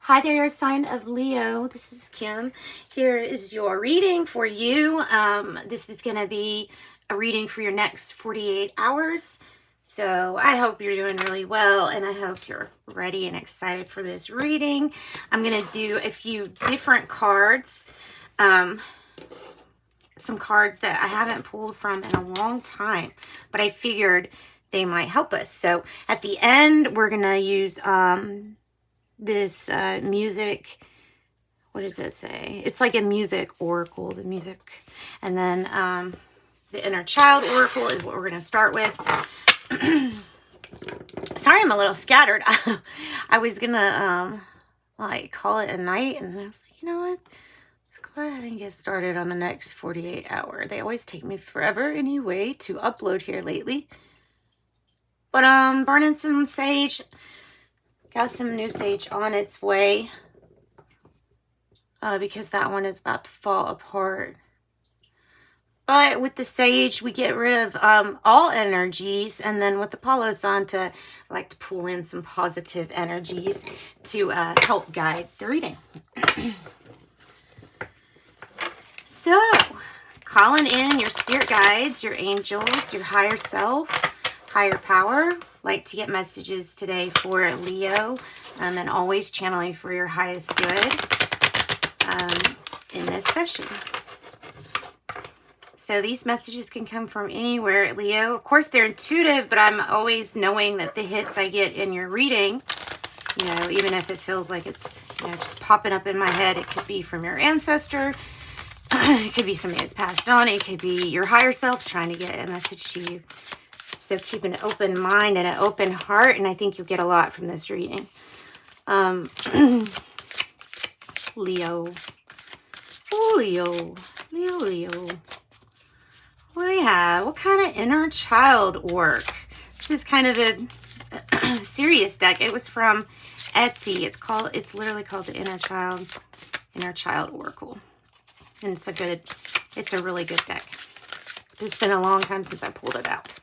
Hi there, your sign of Leo. This is Kim. Here is your reading for you. This is going to be a reading for your next 48 hours. So I hope you're doing really well, and I hope you're ready and excited for this reading. I'm going to do a few different cards, some cards that I haven't pulled from in a long time, but I figured they might help us. So at the end, we're going to use this music, what does it say? It's like a music oracle, the music. And then the inner child oracle is what we're going to start with. Sorry, I'm a little scattered. I was going to like call it a night, and then I was like, you know what? Let's go ahead and get started on the next 48 hour. They always take me forever anyway to upload here lately. But burning some sage. Got some new sage on its way because that one is about to fall apart. But with the sage, we get rid of all energies. And then with the Palo Santo, I like to pull in some positive energies to help guide the reading. So, calling in your spirit guides, your angels, your higher self, higher power. Like to get messages today for Leo, and always channeling for your highest good in this session. So these messages can come from anywhere, Leo. Of course, they're intuitive, but I'm always knowing that the hits I get in your reading, you know, even if it feels like it's, you know, just popping up in my head, it could be from your ancestor. It could be something that's passed on. It could be your higher self trying to get a message to you. So keep an open mind and an open heart, and I think you'll get a lot from this reading. Leo. Oh, Leo. Leo. What do we have? What kind of inner child work? This is kind of a serious deck. It was from Etsy. It's literally called the Inner Child Oracle. And it's a really good deck. It's been a long time since I pulled it out.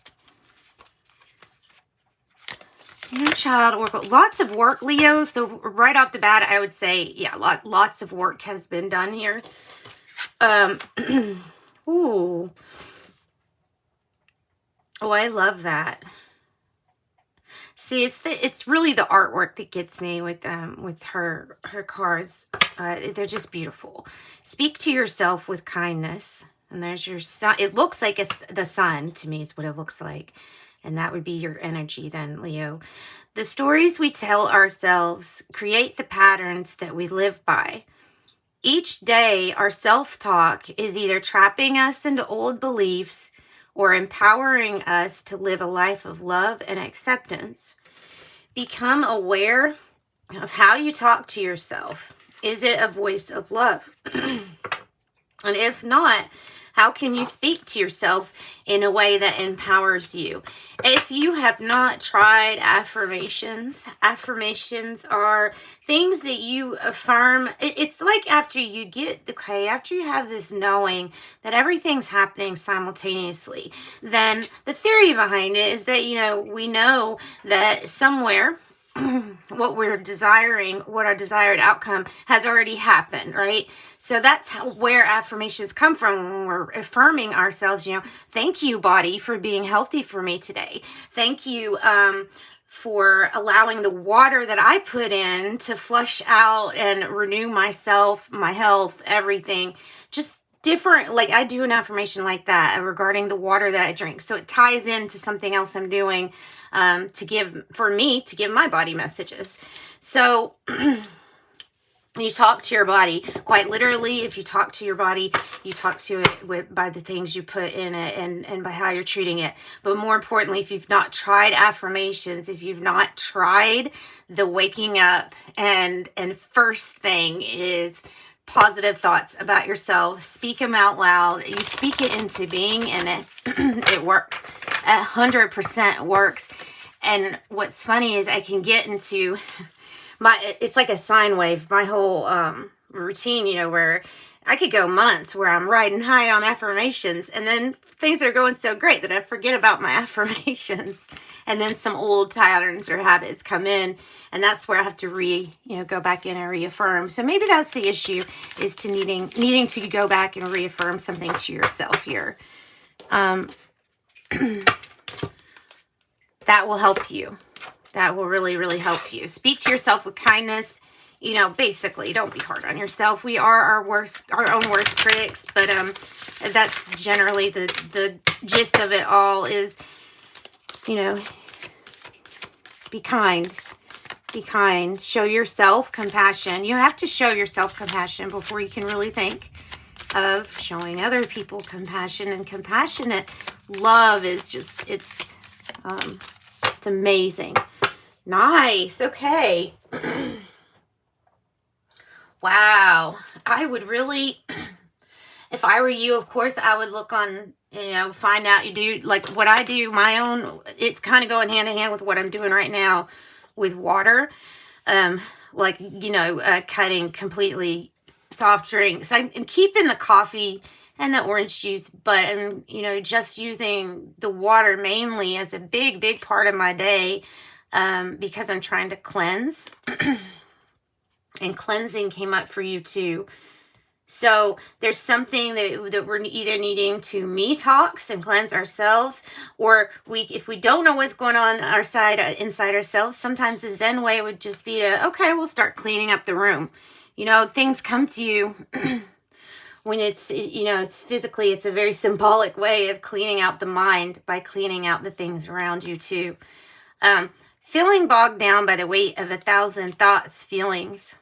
Inner Child Oracle. Lots of work, Leo. So right off the bat, I would say, yeah, lots of work has been done here. Ooh. Oh, I love that. See, it's really the artwork that gets me with her cards. They're just beautiful. Speak to yourself with kindness. And there's your sun. It looks like the sun to me is what it looks like. And that would be your energy then, Leo. The stories we tell ourselves create the patterns that we live by. Each day, our self-talk is either trapping us into old beliefs or empowering us to live a life of love and acceptance. Become aware of how you talk to yourself. Is it a voice of love? And if not, how can you speak to yourself in a way that empowers you? If you have not tried affirmations are things that you affirm. It's like after you have this knowing that everything's happening simultaneously, then the theory behind it is that, you know, we know that somewhere what we're desiring, what our desired outcome has already happened, right? So that's where affirmations come from when we're affirming ourselves, you know, thank you, body, for being healthy for me today. Thank you for allowing the water that I put in to flush out and renew myself, my health, everything. Just different, like I do an affirmation like that regarding the water that I drink. So it ties into something else I'm doing to give my body messages. So you talk to your body quite literally. If you talk to your body, you talk to it by the things you put in it and by how you're treating it. But more importantly, if you've not tried affirmations, if you've not tried the waking up and first thing is positive thoughts about yourself, speak them out loud. You speak it into being, and it works. 100% works. And what's funny is I can get into it's like a sine wave, my whole routine, you know, where I could go months where I'm riding high on affirmations, and then things are going so great that I forget about my affirmations. And then some old patterns or habits come in, and that's where I have to go back in and reaffirm. So maybe that's the issue, is to needing to go back and reaffirm something to yourself here. That will help you. That will really, really help you. Speak to yourself with kindness. You know, basically, don't be hard on yourself. We are our own worst critics, but that's generally the gist of it all is, you know, be kind. Be kind. Show yourself compassion. You have to show yourself compassion before you can really think of showing other people compassion. And compassionate love is just, it's amazing. Nice. Okay. Wow. I would really, if I were you, of course, I would look on, you know, find out, you do like what I do, my own, it's kind of going hand in hand with what I'm doing right now with water. Like, you know, cutting completely soft drinks. I'm keeping the coffee and the orange juice, but I'm, you know, just using the water mainly as a big, big part of my day, because I'm trying to cleanse. And cleansing came up for you too. So there's something that we're either needing to detox and cleanse ourselves, or if we don't know what's going on inside ourselves, sometimes the Zen way would just be to, okay, we'll start cleaning up the room. You know, things come to you when it's, you know, it's physically, it's a very symbolic way of cleaning out the mind by cleaning out the things around you too. Feeling bogged down by the weight of 1,000 thoughts, feelings,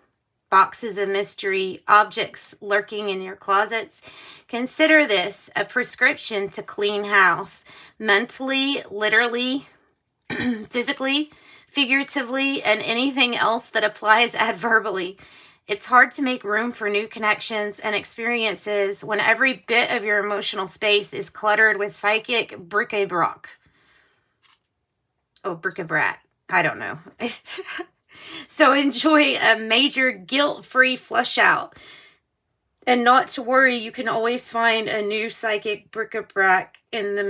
boxes of mystery, objects lurking in your closets. Consider this a prescription to clean house, mentally, literally, physically, figuratively, and anything else that applies adverbally. It's hard to make room for new connections and experiences when every bit of your emotional space is cluttered with psychic bric-a-brac. Oh, bric-a-brac. I don't know. So enjoy a major guilt-free flush out. And not to worry, you can always find a new psychic bric-a-brac in the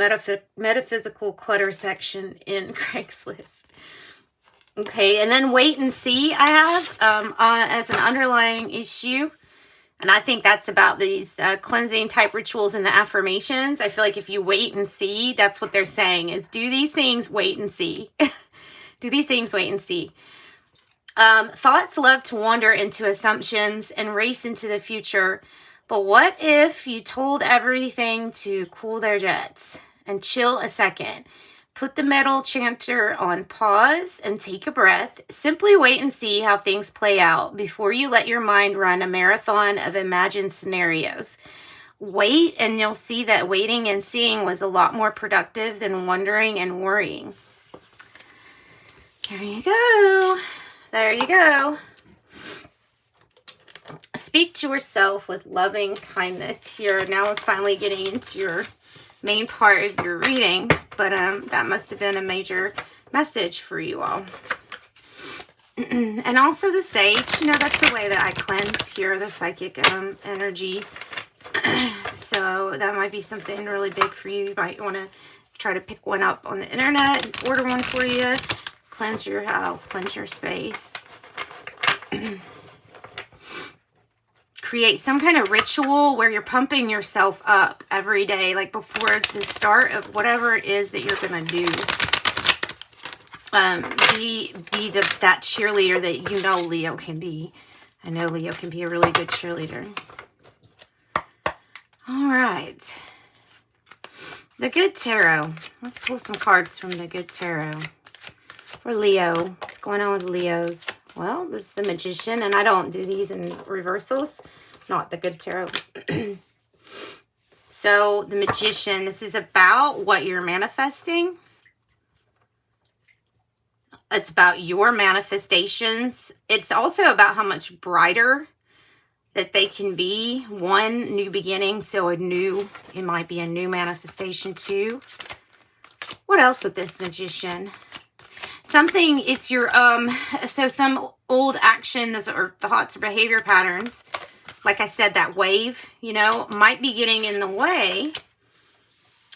metaphysical clutter section in Craigslist. Okay, and then wait and see I have as an underlying issue. And I think that's about these cleansing type rituals and the affirmations. I feel like if you wait and see, that's what they're saying is do these things, wait and see. Do these things, wait and see. Thoughts love to wander into assumptions and race into the future. But what if you told everything to cool their jets and chill a second? Put the metal chanter on pause and take a breath. Simply wait and see how things play out before you let your mind run a marathon of imagined scenarios. Wait, and you'll see that waiting and seeing was a lot more productive than wondering and worrying. There you go. There you go. Speak to yourself with loving kindness here. Now we're finally getting into your main part of your reading, but that must have been a major message for you all. And also the sage, you know, that's the way that I cleanse here, the psychic energy. So that might be something really big for you. You might want to try to pick one up on the internet, order one for you. Cleanse your house, cleanse your space. Create some kind of ritual where you're pumping yourself up every day, like before the start of whatever it is that you're going to do. Be that cheerleader that you know Leo can be. I know Leo can be a really good cheerleader. All right. The Good Tarot. Let's pull some cards from the Good Tarot. For Leo. What's going on with Leos? Well, this is the Magician, and I don't do these in reversals. Not the Good Tarot. So, the Magician. This is about what you're manifesting. It's about your manifestations. It's also about how much brighter that they can be. One, new beginning. So, it might be a new manifestation too. What else with this Magician? Something, it's your, so some old actions or thoughts or behavior patterns like I said, that wave, you know, might be getting in the way.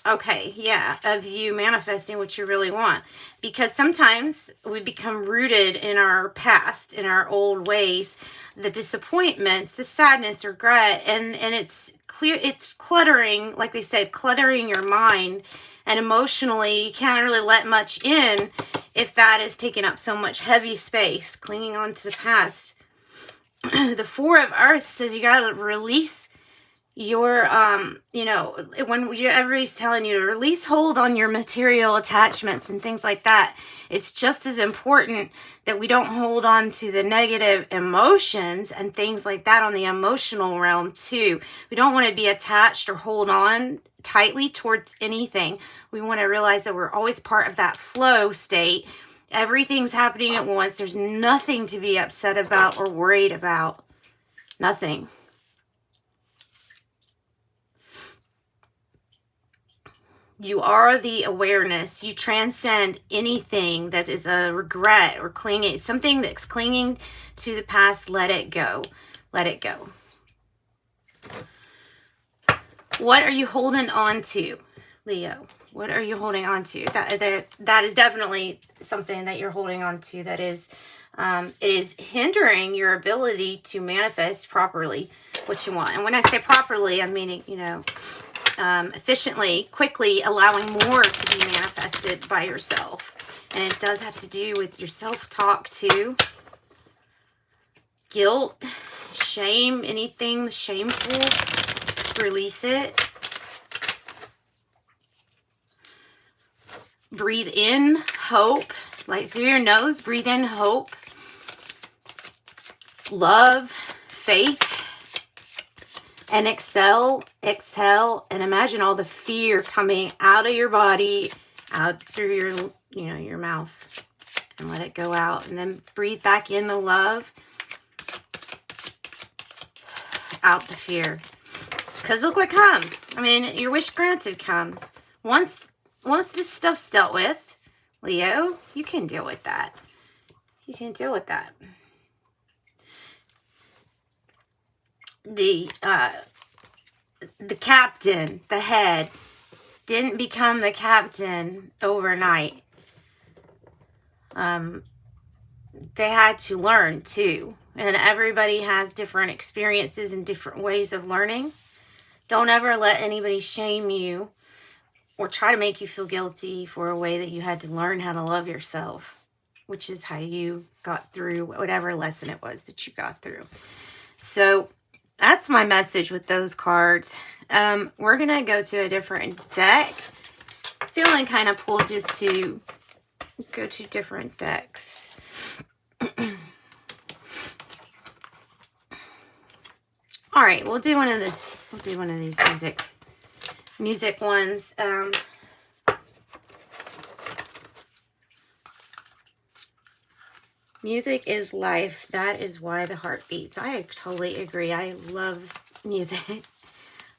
Okay, yeah, of you manifesting what you really want. Because sometimes we become rooted in our past, in our old ways, the disappointments, the sadness, regret, and it's clear, it's cluttering, like they said, cluttering your mind. And emotionally, you can't really let much in if that is taking up so much heavy space, clinging on to the past. The Four of Earth says you got to release your, you know, when everybody's telling you to release hold on your material attachments and things like that, it's just as important that we don't hold on to the negative emotions and things like that on the emotional realm too. We don't want to be attached or hold on tightly towards anything. We want to realize that we're always part of that flow state. Everything's happening at once. There's nothing to be upset about or worried about. Nothing. You are the awareness. You transcend anything that is a regret or clinging, something that's clinging to the past. Let it go. Let it go. What are you holding on to, Leo? What are you holding on to? That is definitely something that you're holding on to that is, it is hindering your ability to manifest properly what you want. And when I say properly, I'm meaning, you know, efficiently, quickly, allowing more to be manifested by yourself. And it does have to do with your self-talk too. Guilt, shame, anything shameful, release it. Breathe in hope, like through your nose, breathe in hope, love, faith. And exhale, and imagine all the fear coming out of your body, out through your, you know, your mouth, and let it go out. And then breathe back in the love, out the fear. Because look what comes. I mean, your wish granted comes. Once this stuff's dealt with, Leo, you can deal with that. You can deal with that. The captain, the head, didn't become the captain overnight. They had to learn too. And everybody has different experiences and different ways of learning. Don't ever let anybody shame you or try to make you feel guilty for a way that you had to learn how to love yourself, which is how you got through whatever lesson it was that you got through. So that's my message with those cards. We're going to go to a different deck. Feeling kind of pulled just to go to different decks. All right, we'll do one of this. We'll do one of these music ones. Music is life. That is why the heart beats. I totally agree. I love music.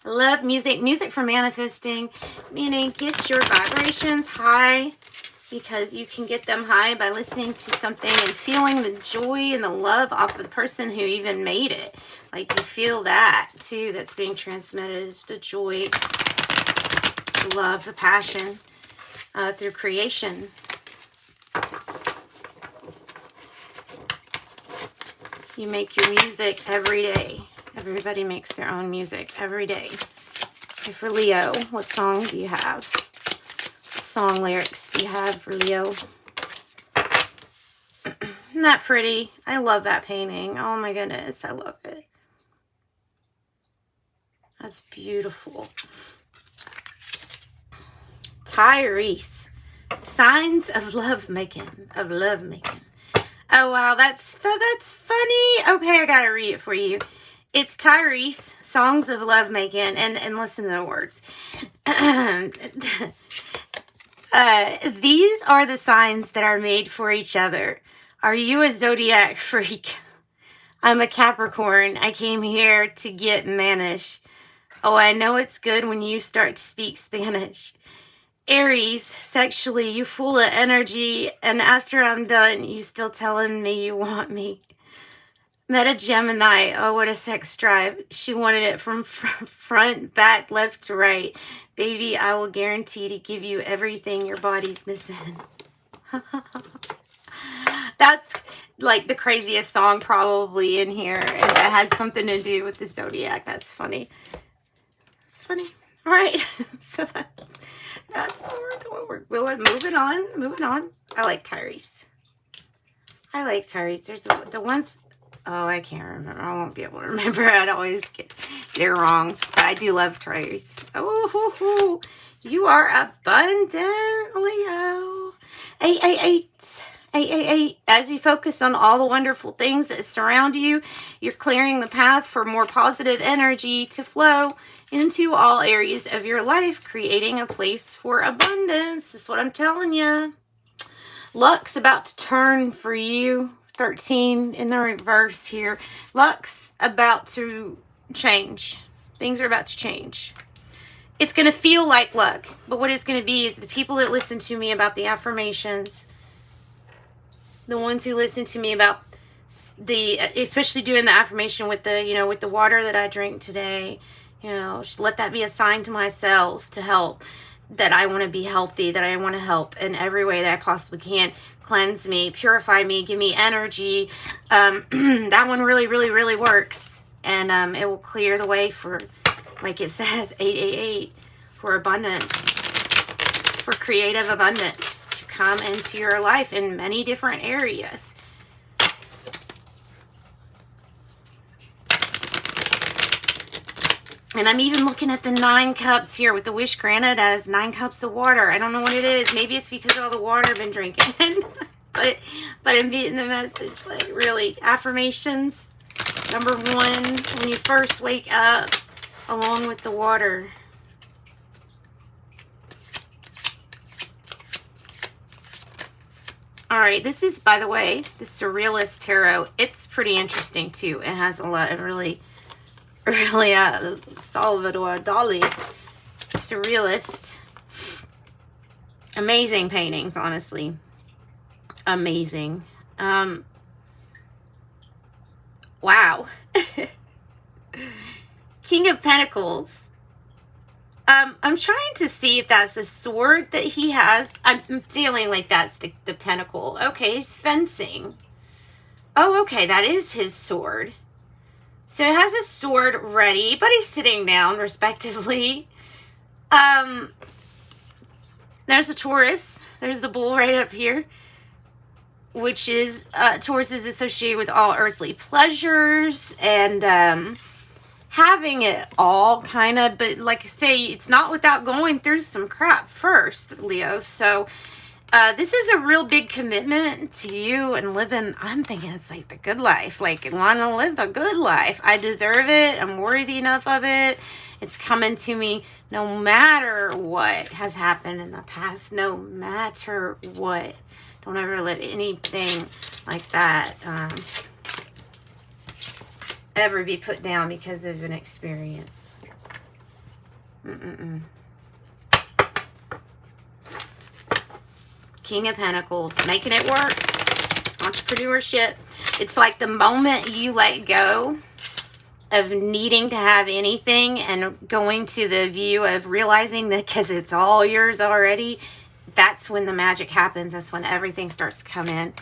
I love music. Music for manifesting, meaning get your vibrations high, because you can get them high by listening to something and feeling the joy and the love off of the person who even made it. Like you feel that too, that's being transmitted, is the joy, the love, the passion through creation. You make your music every day. Everybody makes their own music every day. Okay, for Leo, what song do you have? What song lyrics do you have for Leo? Isn't that pretty? I love that painting. Oh my goodness, I love it. That's beautiful. Tyrese, signs of lovemaking, Oh, wow, that's funny. Okay, I got to read it for you. It's Tyrese, Songs of Lovemaking, and listen to the words. These are the signs that are made for each other. Are you a zodiac freak? I'm a Capricorn. I came here to get mannish. Oh, I know it's good when you start to speak Spanish. Aries, sexually, you full of energy, and after I'm done, you still telling me you want me. Met a Gemini. Oh, what a sex drive. She wanted it from front, back, left to right. Baby, I will guarantee to give you everything your body's missing. That's like the craziest song probably in here. And that has something to do with the zodiac. That's funny. That's funny. All right. So that's where we're going. Moving on. I like Taurus. There's the ones... Oh, I can't remember. I won't be able to remember. I'd always get it wrong. But I do love Taurus. Oh, you are abundant, Leo. 888. 888. As you focus on all the wonderful things that surround you, you're clearing the path for more positive energy to flow into all areas of your life, creating a place for abundance. That's what I'm telling you. Luck's about to turn for you. 13 in the reverse here. Luck's about to change. Things are about to change. It's going to feel like luck, but what it's going to be is the people that listen to me about the affirmations, the ones who listen to me about especially doing the affirmation with the, with the water that I drink today, just let that be a sign to my cells to help, that I want to be healthy, that I want to help in every way that I possibly can. Cleanse me, purify me, give me energy. That one really, really, really works. And it will clear the way for, like it says, 888, for abundance, for creative abundance to come into your life in many different areas. And I'm even looking at the 9 cups here with the wish granted as 9 cups of water. I don't know what it is. Maybe it's because of all the water I've been drinking. but I'm getting the message, like, really, affirmations. Number 1, when you first wake up, along with the water. All right, this is, by the way, the Surrealist Tarot. It's pretty interesting, too. It has a lot of really Salvador Dali, Surrealist. Amazing paintings, honestly. Amazing. Wow. King of Pentacles. I'm trying to see if that's a sword that he has. I'm feeling like that's the pentacle. Okay, he's fencing. Oh, okay, that is his sword. So it has a sword ready, but he's sitting down, respectively. There's a Taurus. There's the bull right up here, which is, Taurus is associated with all earthly pleasures and having it all, kind of. But like I say, it's not without going through some crap first, Leo. So this is a real big commitment to you and living, I'm thinking it's like the good life. Like, want to live a good life. I deserve it. I'm worthy enough of it. It's coming to me no matter what has happened in the past. No matter what. Don't ever let anything like that ever be put down because of an experience. King of Pentacles, making it work. Entrepreneurship. It's like the moment you let go of needing to have anything and going to the view of realizing that because it's all yours already, that's when the magic happens. That's when everything starts to come in.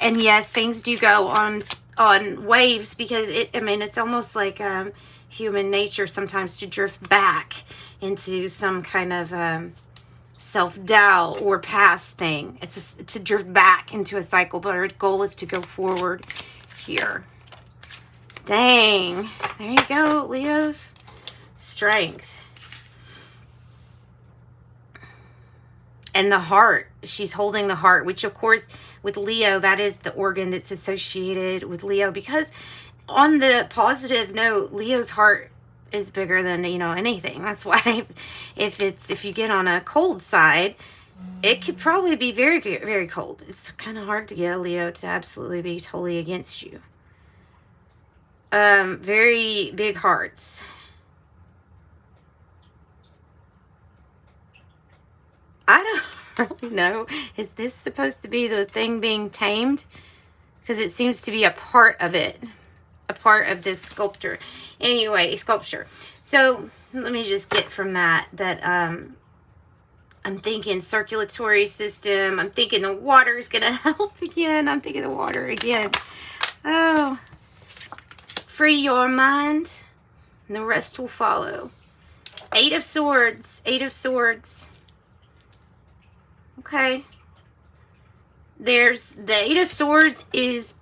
And yes, things do go on waves because it's almost like human nature sometimes to drift back into some kind of self-doubt or past thing. It's to drift back into a cycle, but our goal is to go forward here. Dang. There you go, Leos. Strength. And the heart. She's holding the heart, which of course with Leo, that is the organ that's associated with Leo, because on the positive note, Leo's heart is bigger than, anything. That's why if you get on a cold side, it could probably be very, very cold. It's kind of hard to get a Leo to absolutely be totally against you. Very big hearts. I don't really know. Is this supposed to be the thing being tamed? because it seems to be a part of it, a part of this sculpture. Anyway, sculpture. So let me just get from that I'm thinking circulatory system. I'm thinking the water is going to help again. I'm thinking the water again. Oh, free your mind and the rest will follow. 8 of Swords. 8 of Swords. Okay. There's the 8 of Swords is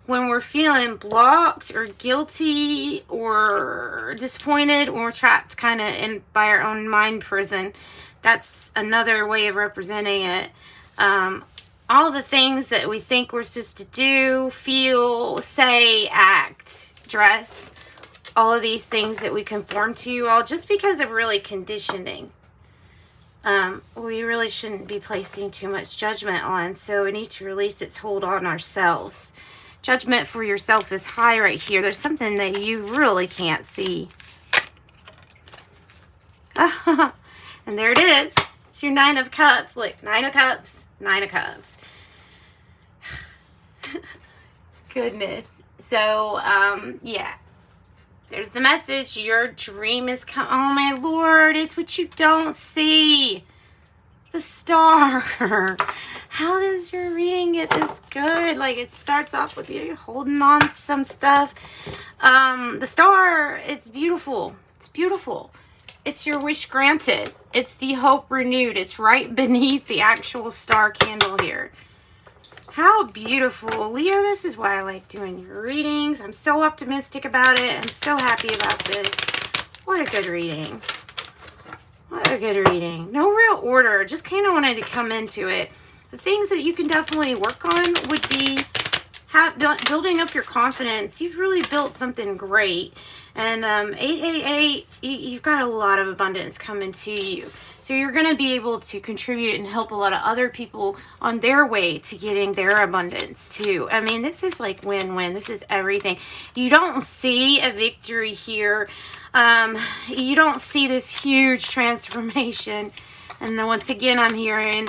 when we're feeling blocked or guilty or disappointed, when we're trapped kind of in by our own mind prison. That's another way of representing it. All the things that we think we're supposed to do, feel, say, act, dress, all of these things that we conform to, all just because of really conditioning. We really shouldn't be placing too much judgment on, so we need to release its hold on ourselves. Judgment for yourself is high right here. There's something that you really can't see. And there it is. It's your 9 of Cups. Look, 9 of Cups, 9 of Cups. Goodness. So, yeah. There's the message. Your dream is coming. Oh, my Lord. It's what you don't see. The Star. How does your reading get this good? Like, it starts off with you holding on to some stuff. The Star, it's beautiful. It's beautiful. It's your wish granted. It's the hope renewed. It's right beneath the actual star candle here. How beautiful. Leo, this is why I like doing your readings. I'm so optimistic about it. I'm so happy about this. What a good reading. What a good reading. No real order. Just kind of wanted to come into it. The things that you can definitely work on would be building up your confidence. You've really built something great. And 888, you've got a lot of abundance coming to you. So you're going to be able to contribute and help a lot of other people on their way to getting their abundance too. I mean, this is like win-win. This is everything. You don't see a victory here. You don't see this huge transformation. And then once again, I'm hearing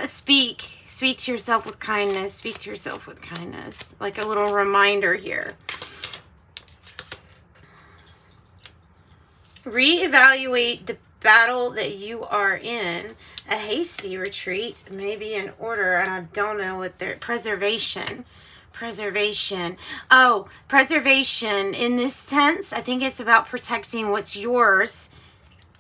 speak to yourself with kindness. Speak to yourself with kindness. Like a little reminder here. Reevaluate the battle that you are in. A hasty retreat may be in order, and I don't know what they're... Preservation. Oh, preservation. In this sense, I think it's about protecting what's yours.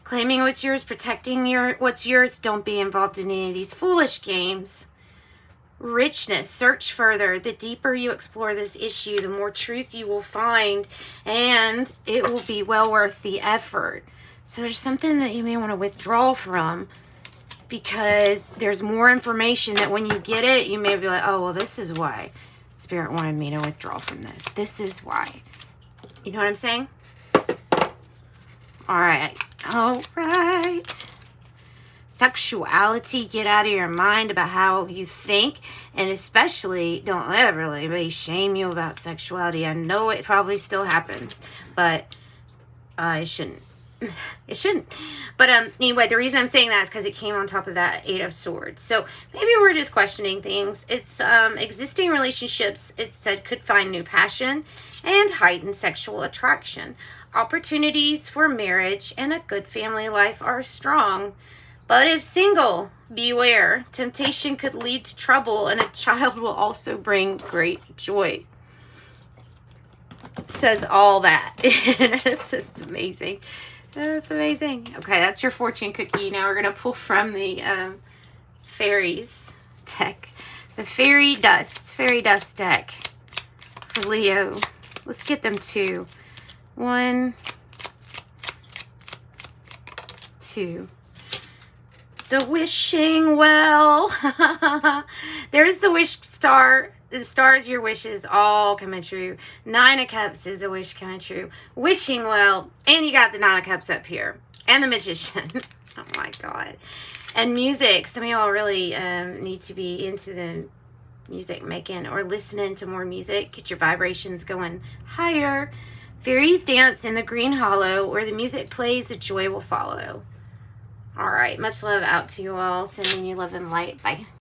Claiming what's yours, protecting what's yours. Don't be involved in any of these foolish games. Richness. Search further. The deeper you explore this issue, the more truth you will find, and it will be well worth the effort. So there's something that you may want to withdraw from, because there's more information that when you get it, you may be like, oh, well, this is why Spirit wanted me to withdraw from this. This is why. You know what I'm saying? All right. All right. Sexuality, get out of your mind about how you think, and especially don't ever let anybody shame you about sexuality. I know it probably still happens, but it shouldn't. It shouldn't. But anyway, the reason I'm saying that is because it came on top of that 8 of Swords. So maybe we're just questioning things. It's existing relationships, it said, could find new passion and heightened sexual attraction. Opportunities for marriage and a good family life are strong. But if single, beware. Temptation could lead to trouble, and a child will also bring great joy. Says all that. It's amazing. That's amazing. Okay, that's your fortune cookie. Now we're going to pull from the fairies deck. The fairy dust deck for Leo. Let's get them 2. 1, 2. The wishing well. There's the wish star. The stars, your wishes all coming true. 9 of Cups is a wish coming true. Wishing well. And you got the 9 of Cups up here. And the Magician. Oh my God. And music. Some of y'all really need to be into the music making or listening to more music. Get your vibrations going higher. Fairies dance in the green hollow. Where the music plays, the joy will follow. All right. Much love out to you all. Sending you love and light. Bye.